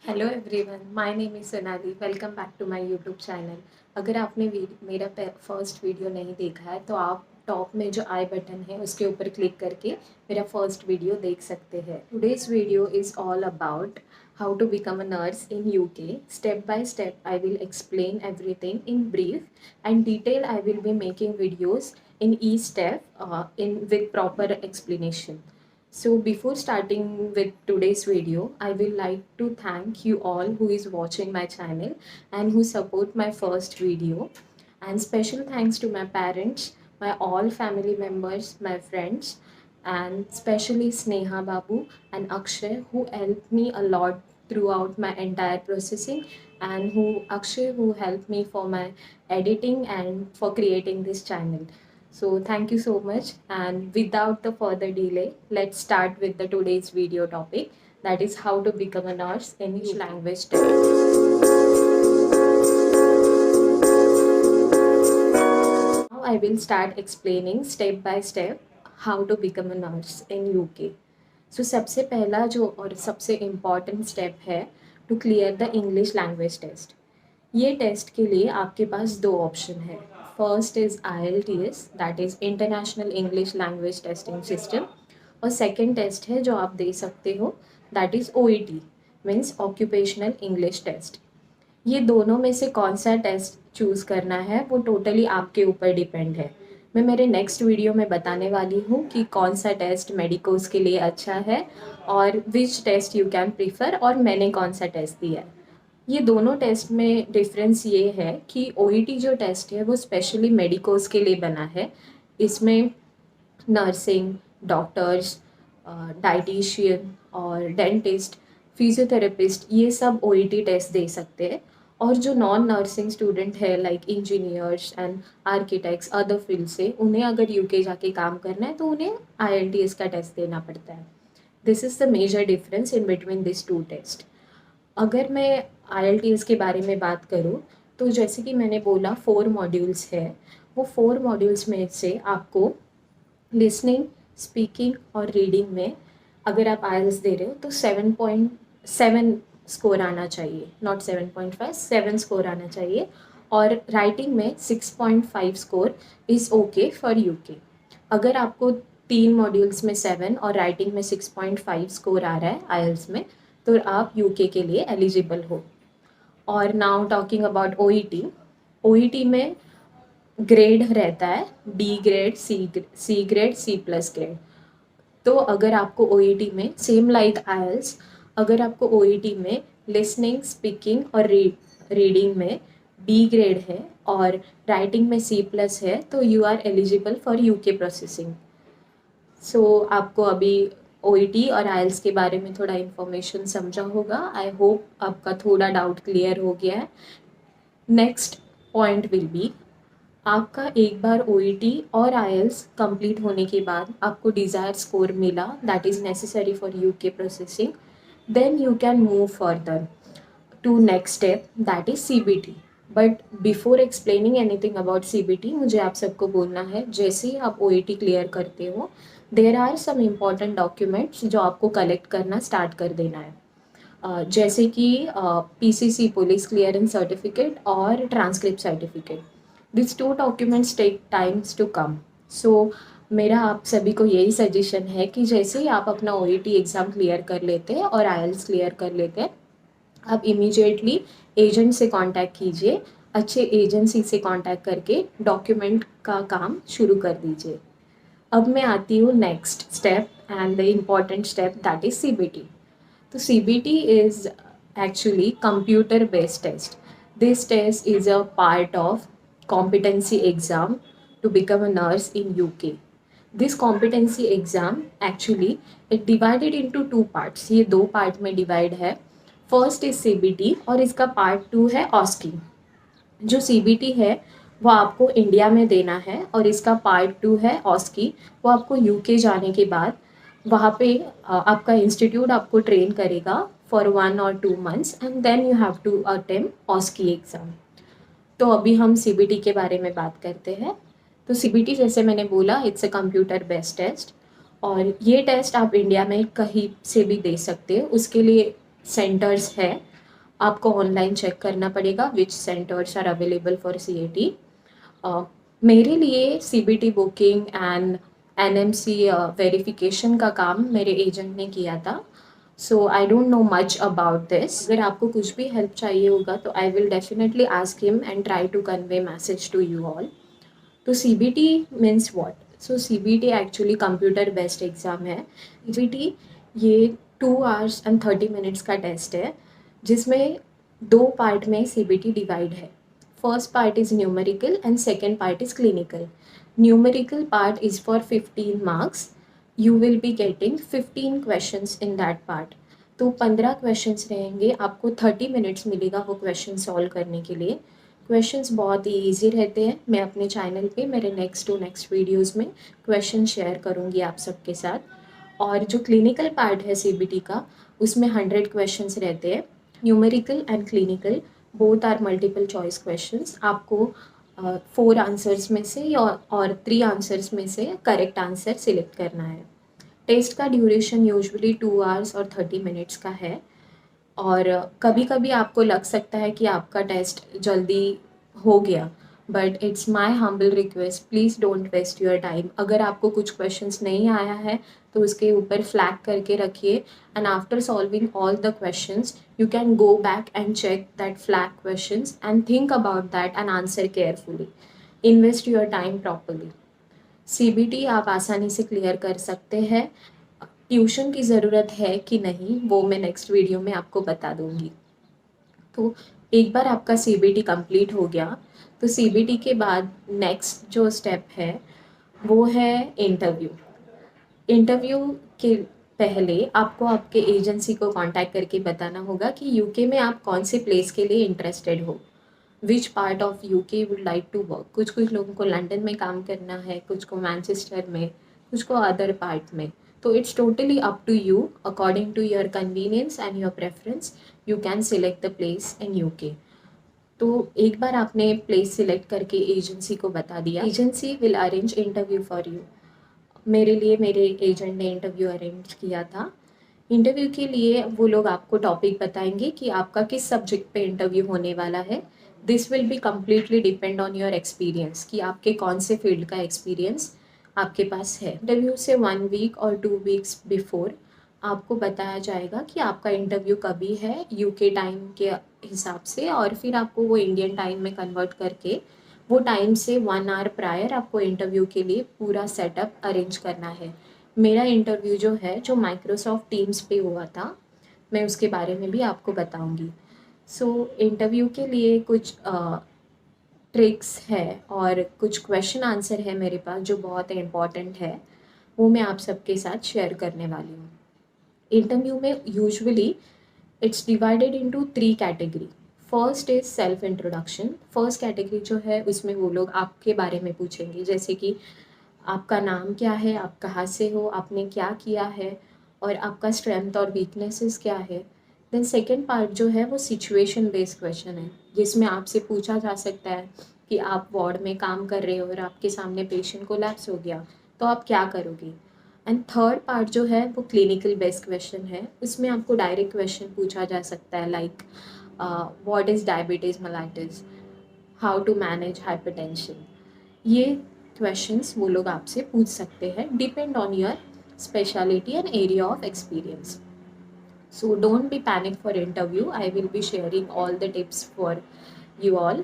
Hello everyone, my name is Sonali. Welcome back to my YouTube channel. अगर आपने मेरा first video नहीं देखा है तो आप टॉप में जो आई बटन है उसके ऊपर क्लिक करके मेरा फर्स्ट वीडियो देख सकते हैं। Today's video is all about how to become a nurse in UK. Step by step I will explain everything in brief and detail. I will be making videos in each step in with proper explanation. So before starting with today's video, I will like to thank you all who is watching my channel and who support my first video. And special thanks to my parents, my all family members, my friends, and especially Sneha Babu and Akshay who helped me a lot throughout my entire processing, and who Akshay who helped me for my editing and for creating this channel. So thank you so much, and without the further delay, let's start with the today's video topic, that is how to become a nurse in each language test. Now I will start explaining step by step how to become a nurse in UK. So सबसे पहला जो और सबसे important step है to clear the English language test. ये test के लिए आपके पास दो ऑप्शन है। First is IELTS, that is international English language testing system, और सेकेंड टेस्ट है जो आप दे सकते हो, that is OET, means occupational English test. ये दोनों में से कौन सा टेस्ट चूज़ करना है वो टोटली आपके ऊपर डिपेंड है। मैं मेरे नेक्स्ट वीडियो में बताने वाली हूँ कि कौन सा टेस्ट मेडिकोज के लिए अच्छा है और which test you can prefer, और मैंने कौन सा टेस्ट दिया है। ये दोनों टेस्ट में डिफरेंस ये है कि OET जो टेस्ट है वो स्पेशली मेडिकोज के लिए बना है। इसमें नर्सिंग, डॉक्टर्स, डाइटिशियन और डेंटिस्ट, फिजियोथेरेपिस्ट, ये सब OET टेस्ट दे सकते हैं। और जो नॉन नर्सिंग स्टूडेंट है like engineers and architects other field से, उन्हें अगर यूके जाके काम करना है तो उन्हें IELTS का टेस्ट देना पड़ता है। This is the major difference in between this two test. अगर मैं IELTS के बारे में बात करूँ तो जैसे कि मैंने बोला 4 मॉड्यूल्स है। वो 4 मॉड्यूल्स में से आपको लिसनिंग, स्पीकिंग और रीडिंग में अगर आप IELTS दे रहे हो तो 7.7 स्कोर आना चाहिए, नॉट 7.5, 7 स्कोर आना चाहिए। और राइटिंग में 6.5 score is okay for UK. अगर आपको 3 मॉड्यूल्स में 7 और राइटिंग में 6.5 स्कोर आ रहा है IELTS में, तो आप यूके के लिए एलिजिबल हो। और now talking about OET, OET में ग्रेड रहता है D grade, C grade, C+ grade. तो अगर आपको OET में सेम लाइक IELTS, अगर आपको OET में लिसनिंग, स्पीकिंग और रीडिंग में B ग्रेड है और राइटिंग में C+ है तो you are eligible for UK processing. So आपको अभी OET और IELTS के बारे में थोड़ा इन्फॉर्मेशन समझा होगा। आई होप आपका थोड़ा डाउट क्लियर हो गया है। नेक्स्ट पॉइंट विल बी, आपका एक बार OET और IELTS कंप्लीट होने के बाद आपको डिज़ायर स्कोर मिला, that is necessary for UK processing, then you can move further to next step, that is CBT। But before explaining anything about CBT, मुझे आप सबको बोलना है, जैसे ही आप OET क्लियर करते हो there are some important documents जो आपको कलेक्ट करना स्टार्ट कर देना है। जैसे कि PCC पुलिस क्लियरेंस सर्टिफिकेट और transcript certificate. This two documents take times to come. So मेरा आप सभी को यही सजेशन है कि जैसे ही आप अपना OET एग्ज़ाम क्लियर कर लेते हैं और IELTS क्लियर कर लेते हैं, आप इमीडिएटली एजेंट से कांटेक्ट कीजिए। अच्छे एजेंसी से कांटेक्ट करके डॉक्यूमेंट का काम शुरू कर दीजिए। अब मैं आती हूँ next step and the important step, that is CBT. तो CBT is actually computer based test. This test is a part of competency exam to become a nurse in UK. This competency exam actually it divided into two parts. ये दो part में divide है। First is CBT और इसका part 2 है OSCE। जो CBT है वो आपको इंडिया में देना है और इसका पार्ट 2 है OSCE, वो आपको यूके जाने के बाद वहाँ पे आपका इंस्टीट्यूट आपको ट्रेन करेगा for 1 or 2 months and then you have to attempt OSCE exam. तो अभी हम CBT के बारे में बात करते हैं। तो CBT जैसे मैंने बोला, it's a computer based test, और ये टेस्ट आप इंडिया में कहीं से भी दे सकते हो। उसके लिए सेंटर्स है आपको ऑनलाइन चेक करना पड़ेगा which centres are available for CAT। मेरे लिए CBT booking and NMC verification का काम मेरे एजेंट ने किया था। So I don't know much about this. अगर आपको कुछ भी हेल्प चाहिए होगा तो I will definitely ask him and try to convey message to you all. तो CBT means what? So CBT actually computer based exam है। CBT ये 2 hours and 30 minutes का टेस्ट है, जिसमें 2 पार्ट में CBT डिवाइड है। First part is numerical and second part is clinical. Numerical part is for 15 marks। You will be getting 15 questions in that part. तो 15 questions रहेंगे, आपको 30 minutes मिलेगा वो क्वेश्चन सॉल्व करने के लिए। क्वेश्चंस बहुत ही ईजी रहते हैं। मैं अपने चैनल पे मेरे नेक्स्ट टू नेक्स्ट वीडियोस में क्वेश्चन शेयर करूँगी आप सबके साथ। और जो क्लिनिकल पार्ट है CBT का, उसमें 100 क्वेश्चंस रहते हैं। Numerical and clinical both are multiple choice questions. आपको 4 आंसर्स में से और 3 आंसर्स में से करेक्ट आंसर सिलेक्ट करना है। टेस्ट का ड्यूरेशन यूजुअली 2 hours और 30 minutes का है। और कभी-कभी आपको लग सकता है कि आपका टेस्ट जल्दी हो गया, but it's my humble request, please don't waste your time. अगर आपको कुछ क्वेश्चंस नहीं आया है तो उसके ऊपर फ्लैग करके रखिए, and after solving all the questions you can go back and check that flag questions and think about that and answer carefully. Invest your time properly. CBT आप आसानी से क्लियर कर सकते हैं। ट्यूशन की ज़रूरत है कि नहीं, वो मैं नेक्स्ट वीडियो में आपको बता दूँगी। तो एक बार आपका CBT कंप्लीट हो गया, तो CBT के बाद नेक्स्ट जो स्टेप है वो है इंटरव्यू। इंटरव्यू के पहले आपको आपके एजेंसी को कांटेक्ट करके बताना होगा कि यूके में आप कौन से प्लेस के लिए इंटरेस्टेड हो, which part of UK would like to work. कुछ कुछ लोगों को लंदन में काम करना है, कुछ को मैनचेस्टर में, कुछ को अदर पार्ट में। तो it's totally up to you, according to your convenience and your preference you can select the place in UK. तो एक बार आपने प्लेस सिलेक्ट करके एजेंसी को बता दिया, agency will arrange interview for you. मेरे लिए मेरे एजेंट ने इंटरव्यू अरेंज किया था। इंटरव्यू के लिए वो लोग आपको टॉपिक बताएंगे कि आपका किस सब्जेक्ट पे इंटरव्यू होने वाला है। This will be completely depend on your experience, कि आपके कौन से फील्ड का एक्सपीरियंस आपके पास है। इंटरव्यू से 1 week और 2 weeks बिफोर आपको बताया जाएगा कि आपका इंटरव्यू कभी है यूके टाइम के हिसाब से, और फिर आपको वो इंडियन टाइम में कन्वर्ट करके वो टाइम से 1 hour प्रायर आपको इंटरव्यू के लिए पूरा सेटअप अरेंज करना है। मेरा इंटरव्यू जो है, जो माइक्रोसॉफ्ट टीम्स पे हुआ था, मैं उसके बारे में भी आपको बताऊंगी। सो इंटरव्यू के लिए कुछ ट्रिक्स है और कुछ क्वेश्चन आंसर है मेरे पास जो बहुत इम्पॉर्टेंट है, वो मैं आप सबके साथ शेयर करने वाली हूँ। इंटरव्यू में usually it's divided into 3 category. First is self introduction. First category जो है उसमें वो लोग आपके बारे में पूछेंगे, जैसे कि आपका नाम क्या है, आप कहाँ से हो, आपने क्या किया है, और आपका स्ट्रेंथ और वीकनेसेस क्या है। देन सेकेंड पार्ट जो है वो सिचुएशन बेस्ड क्वेश्चन है, जिसमें आपसे पूछा जा सकता है कि आप वार्ड में काम कर रहे हो और आपके सामने पेशेंट कोलैप्स हो गया, तो आप क्या करोगे। एंड थर्ड पार्ट जो है वो क्लिनिकल बेस्ड क्वेश्चन है। उसमें आपको डायरेक्ट क्वेश्चन पूछा जा सकता है, like what is diabetes mellitus, how to manage hypertension. ये क्वेश्चंस वो लोग आपसे पूछ सकते हैं, depend on your speciality and area of experience. So don't be panic for interview, I will be sharing all the tips for you all.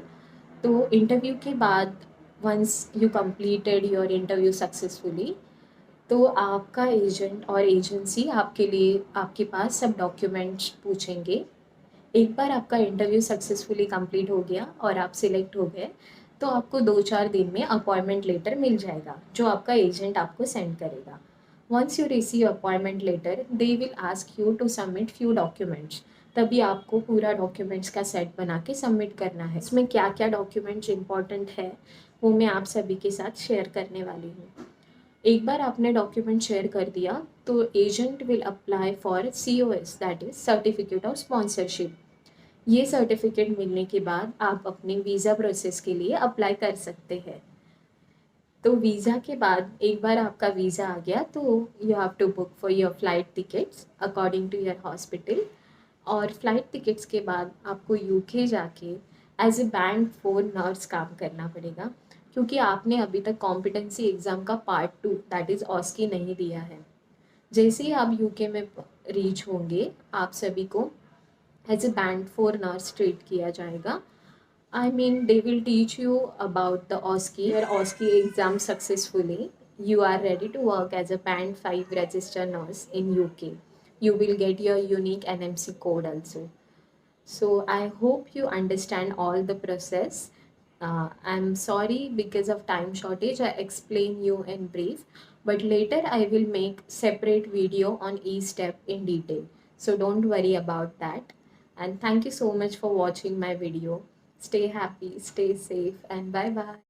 तो interview के बाद once you completed your interview successfully, तो आपका agent और agency आपके लिए आपके पास सब डॉक्यूमेंट्स पूछेंगे। एक बार आपका इंटरव्यू सक्सेसफुली कंप्लीट हो गया और आप सिलेक्ट हो गए, तो आपको 2-4 दिन में अपॉइंटमेंट लेटर मिल जाएगा, जो आपका एजेंट आपको सेंड करेगा। Once you receive appointment letter, they will ask you to submit few documents. तभी आपको पूरा डॉक्यूमेंट्स का सेट बना के सबमिट करना है। इसमें क्या क्या डॉक्यूमेंट्स इंपॉर्टेंट है वो मैं आप सभी के साथ शेयर करने वाली हूँ। एक बार आपने डॉक्यूमेंट शेयर कर दिया तो agent will apply for COS, that is certificate of sponsorship. ये सर्टिफिकेट मिलने के बाद आप अपने वीज़ा प्रोसेस के लिए अप्लाई कर सकते हैं। तो वीज़ा के बाद एक बार आपका वीज़ा आ गया तो you have to book for your flight tickets according to your hospital, और फ्लाइट टिकट्स के बाद आपको यूके जाके एज ए बैंड 4 नर्स काम करना पड़ेगा, क्योंकि आपने अभी तक कॉम्पिटेंसी एग्ज़ाम का पार्ट 2 दैट इज़ ऑस्की नहीं दिया है। जैसे ही आप यूके में रीच होंगे, आप सभी को as a band 4 nurse treat किया जाएगा। I mean, they will teach you about the OSCE, your OSCE exam successfully. You are ready to work as a Band 5 registered nurse in UK. You will get your unique NMC code also. So I hope you understand all the process. I'm sorry because of time shortage. I explain you in brief, but later I will make separate video on each step in detail. So don't worry about that. And thank you so much for watching my video. Stay happy, stay safe, and bye bye.